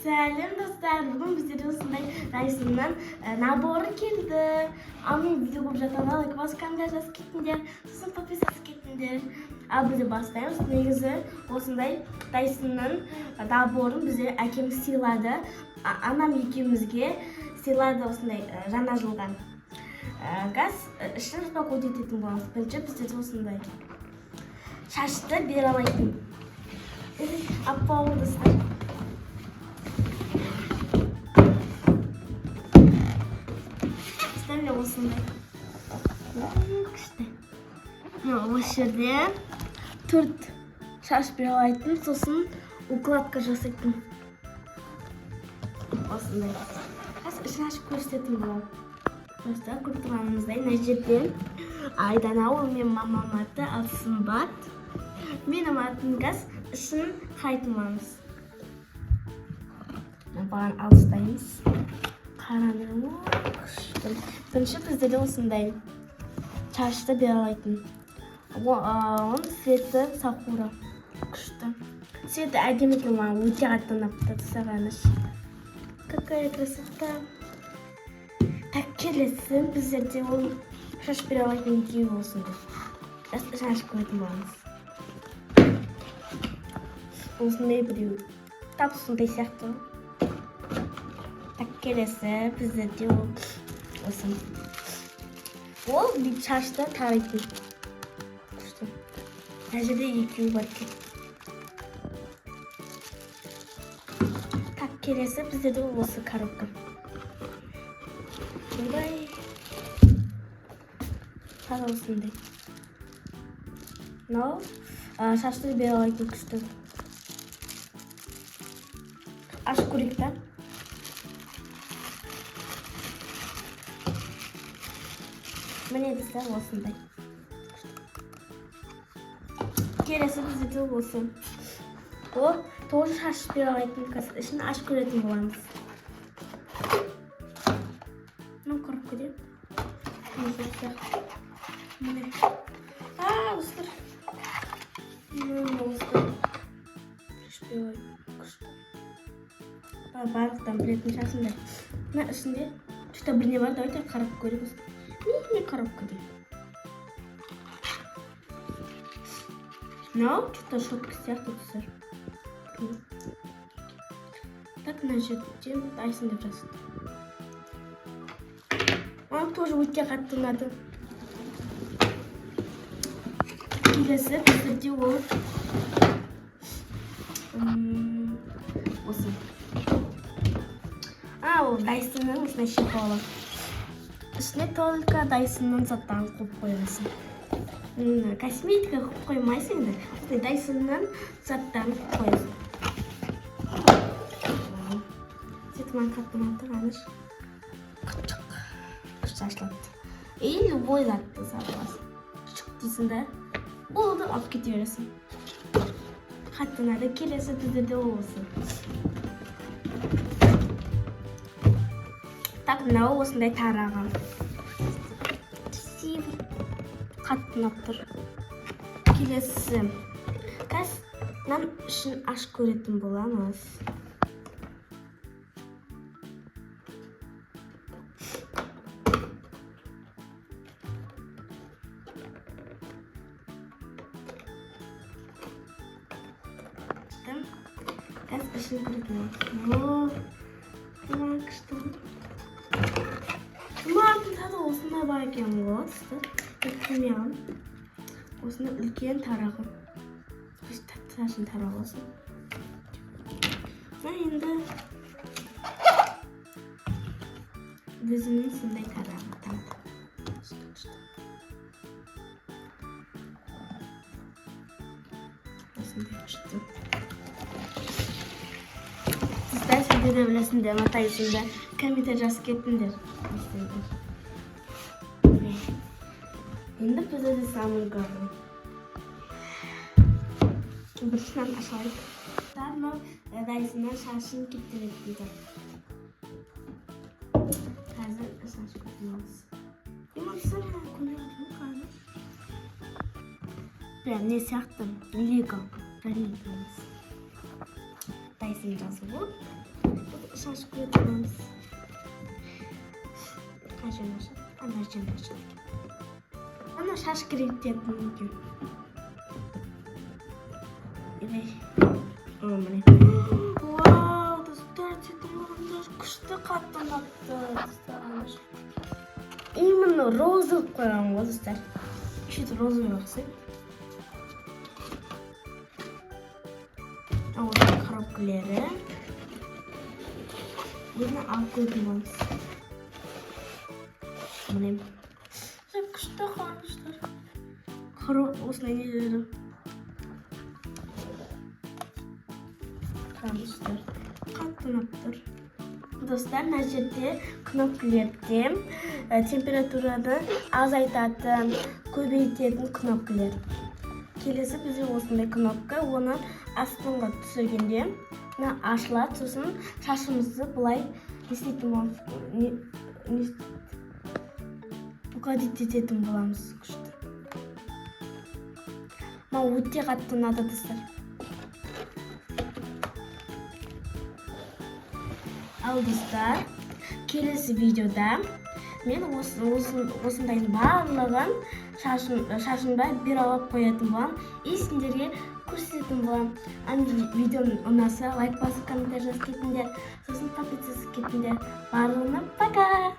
Selam dostlar, bugün bizlere osындай Дайсоннан наборы келді. Анын видео көріп жатқан лайк жазып кетіңдер, сосын подписаться кетіңдер. Ал бізде бастаймыз. Негізі осындай Дайсоннан наборын бізде әкем сыйлады. Анам екеумізге сыйлады осындай жаңа жылдан. Газ ішін распаковка ететін боламыз. Бірінші бізде осындай шашты бере алатын. Апа олдыстар. İşte olsun işte. Осы жерде 4 шаш бере алатын, сосын укладка жасайтын. Осындай. Қазір ішін ашып көрсететін боламын. Достар, көріп тұрғанымыздай, мына жерден Айдана, ол мен мамам аты, ал Сымбат. Менің атым Газ, ішін қайтымамыз. Баған алыстаймыз. Қаранымыз. Бірінші бізде осындай шашты бере алатын. Оның цветі сакура. Күшті. Цветі әдемі екен, маған өте қатты ұнапты, сағыныш. Какая красота. Так, келесі біздерде ол шаш бере алатын екеуі осындай. Шаш көретін боламыз. Осындай біреу. Тап сондай сияқты. Так, келесі біздерде ол осы. Ол bir шашты тарайтын. Күшті. Мына жерде екеуі бар екен. Так, келесі біздерде осы коробка. Бұндай. Тағы осындай. Мынау шашты бере алатын күшті. Ашып көрейік та. Міне бізде осындай. Келесі бізде осы. Ол тоже шашып бере алатын, ішін ашып көретін боламыз. Мынау коробка деп. Міне. Достар. Достар. Шашып бере алатын. Барлықтан білетін шашында. Мына ішінде что-то бірне бар, давайте қарап көрейік. Не коробка дейді. Мынау что-то шотка сияқты түсір. Так, мына жерден Дайсон деп жазды. Маған тоже өте қатты ұнады. Келесі біздерде ол осы. Ол Дайсонның осындай шипалы. Ішіне только Дайсонның заттарын қойып қойасың. Косметика қойып қоймайсың енді. Осындай Дайсонның заттарын қойып қоясың. Сетіман қатты ұнады, ғаныш. Күшті ашылады. И любой затты сатыласың. Шық дейсің да, болды, алып кете бересің. Қатты ұнады. Келесі біздерде ол осы. Так, мынау осындай тараған. Қатты ұнап тұр. Келесі. Қазір ішін ашып көретін боламыз. Қазір ішін көретін боламыз. Күшті. Мамамның тағы осындай бар екен ғой, білмеймін. Осындай үлкен тарағы. Шашын тарағы olsun. Енді düzünün сондай тарағы. Осындай күшті. Сіздер де білесіңдер, матайсыңдар. Комментарий жазып кетіңдер. Енді бізде де самый главный. Біріншіден ашайық. Мынау Дайсоннан шашын кептіреді дейді. Қазір шаш көтінеміз. Имансың көне отырмын қазір. Прям не сияқты Лего. Дайсон жазылу. шаш қойдыңыз. Қажымашы, ана жемашы. Ана шаш керектетін екен. Міне. Вау, достар, жетімдер күшті қаттан атты. Именно розовый қойған ғой, достар. Еще розовый ұқсайды. Осы коробкалары. Бұны алып қойдыңыз. Міне. Күшті қарғыштар. Осынай нелері. Қарғыштар. Қаттанып тұр. Достар, мына жерде кнопкалерде температураны азайтатын, көбейтетін кнопкалер. Келесі бізде осындай кнопка, оны астыңға түсіргенде ашылады, сосын шашымызды бұлай істейтін боламыз. Укладить ететін боламыз күшті. Маған өте қатты ұнады, достар. Ал достар, келесі видеода мен осындайдың барлығын шашымда бір алып қоятын болам. И сендерге көрсететін болам. Видеоны ұнаса, лайк басып, комментарий жазып кетіңдер. Сосын подписываться кетіңдер. Барлығына пока!